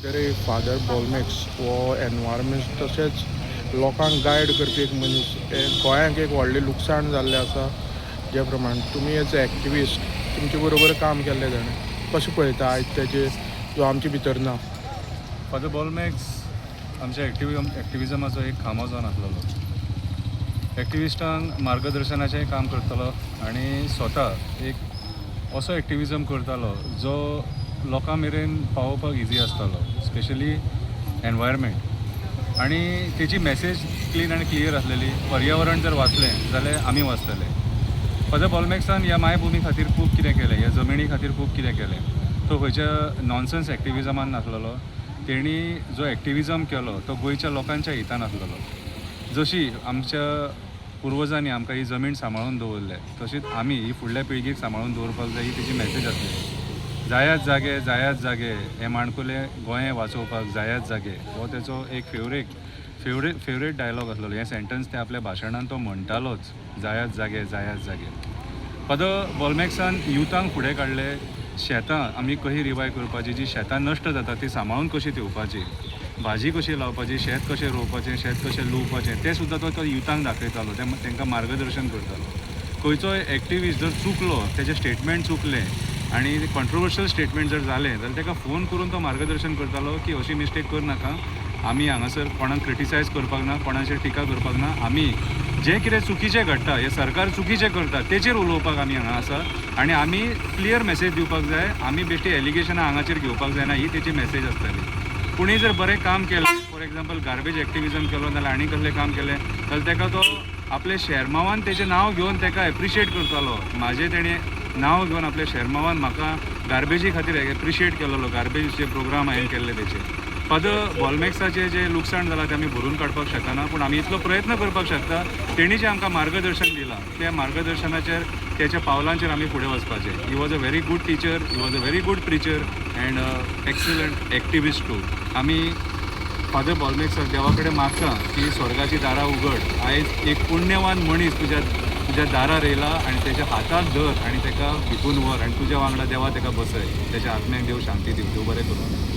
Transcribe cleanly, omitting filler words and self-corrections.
तरी फादर बॉलमॅक्स हो एनवायरमेंट तशेंच लोकांक गायड करपी एक मनीस. गोंयांक एक व्हडलें लुकसाण जाल्लें आसा. जे प्रमाण तुमी एज अ एक्टिविस्ट तुमचे बरोबर काम केल्लें जाणें कशें पळयता आयज तेजे जो आमचे भितर ना. फादर बॉलमॅक्स आमच्या एक्टिविजमाचो एक खामो जावन आसलेलो. एक्टिविस्टांक मार्गदर्शनाचें काम करतालो आनी स्वता एक असो एक्टिविजम करतालो जो लोकां मेरेन पावोवपाक इजी आसतालो, स्पेशली एनवायरमेंट. आनी तेजी मॅसेज क्लीन आनी क्लियर आसलेली. पर्यावरण जर वाचलें जाल्यार आमी वाचतले. फादर बॉलमॅक्सान ह्या मायभुमी खातीर खूब कितें केलें, ह्या जमिनी खातीर खूब कितें केलें. तो खंयच्या नॉनसन्स एक्टिविजमान नासलेलो. तेणी जो एक्टिविजम केलो तो गोंयच्या लोकांच्या हितान आसलेलो. जशी आमच्या पुर्वजांनी आमकां ही जमीन सांबाळून दवरले, तशीच आमी ही फुडल्या पिळगेक सांबाळून दवरपाक जाय, ही तेजी मॅसेज आसली. जायात जागे हे माणकुले गोंय वाचोवपाक जायात जागे हो तेचो एक फेवरेट डायलॉग आसलेलो. हें सेंटन्स ते आपल्या भाशणान तो म्हणटालोच, जायात जागे. फादर बॉलमॅक्सान युथांक फुडें काडले. शेतां आमी कशी रिवायव करपाची, जी शेतां नश्ट जाता ती सांबाळून कशी ठेवपाची, भाजी कशी लावपाची, शेत कशें रोवपाचें, शेत कशें लुवपाचें, तें सुद्दां तो युथांक दाखयतालो. तांकां मार्गदर्शन करतालो. खंयचोय एक्टिविस्ट जर चुकलो, तेजें स्टेटमेंट चुकलें आनी कॉन्ट्रोवर्शियल स्टेटमेंट जर जालें जाल्यार ताका फोन करून तो मार्गदर्शन करतालो की अशी मिस्टेक कर नाका. आमी हांगासर कोणाक क्रिटिसायज करपाक ना, कोणाचेर टिका करपाक ना. आमी जें कितें चुकीचें घडटा, हें सरकार चुकीचें करता तेचेर उलोवपाक आमी हांगा आसा आनी आमी क्लियर मॅसेज दिवपाक जाय. आमी बेश्टी एलिगेशनां हांगाचेर घेवपाक जायना, ही तेची मॅसेज आसताली. कोणी जर बरें काम केलें, फॉर एग्जाम्पल गार्बेज एक्टिविजम केलो नाल्यार आनी कसलें काम केलें जाल्यार ताका तो आपले शेरमावान तेजें नांव घेवन ताका एप्रिशिएट करतालो. म्हाजें तेणें नांव घेवन आपल्या शेरमावान म्हाका गार्बेजी खातीर एप्रिशिएट केलेलो. गार्बेजचे प्रोग्राम हांवें केल्ले तेचे. फादर बॉलमॅक्साचें जें लुकसाण जालां तें आमी भरून काडपाक शकना, पूण आमी इतलो प्रयत्न करपाक शकता. तेणी जें आमकां मार्गदर्शन दिलां त्या मार्गदर्शनाचेर, त्याच्या पावलांचेर आमी फुडें वचपाचें. He was a very good teacher, he was a very good preacher and excellent activist too. आमी फादर बॉलमॅक्स देवा कडेन मागता की स्वर्गाची दारां उगड. आयज एक पुण्यवान मनीस तुज्या दारार येयला आनी तेच्या हाताक धर आनी ताका भितून व्हर आनी तुज्या वांगडा देवा ताका बसय. तेच्या आत्म्याक देव शांती दिवं. देव बरें करूं.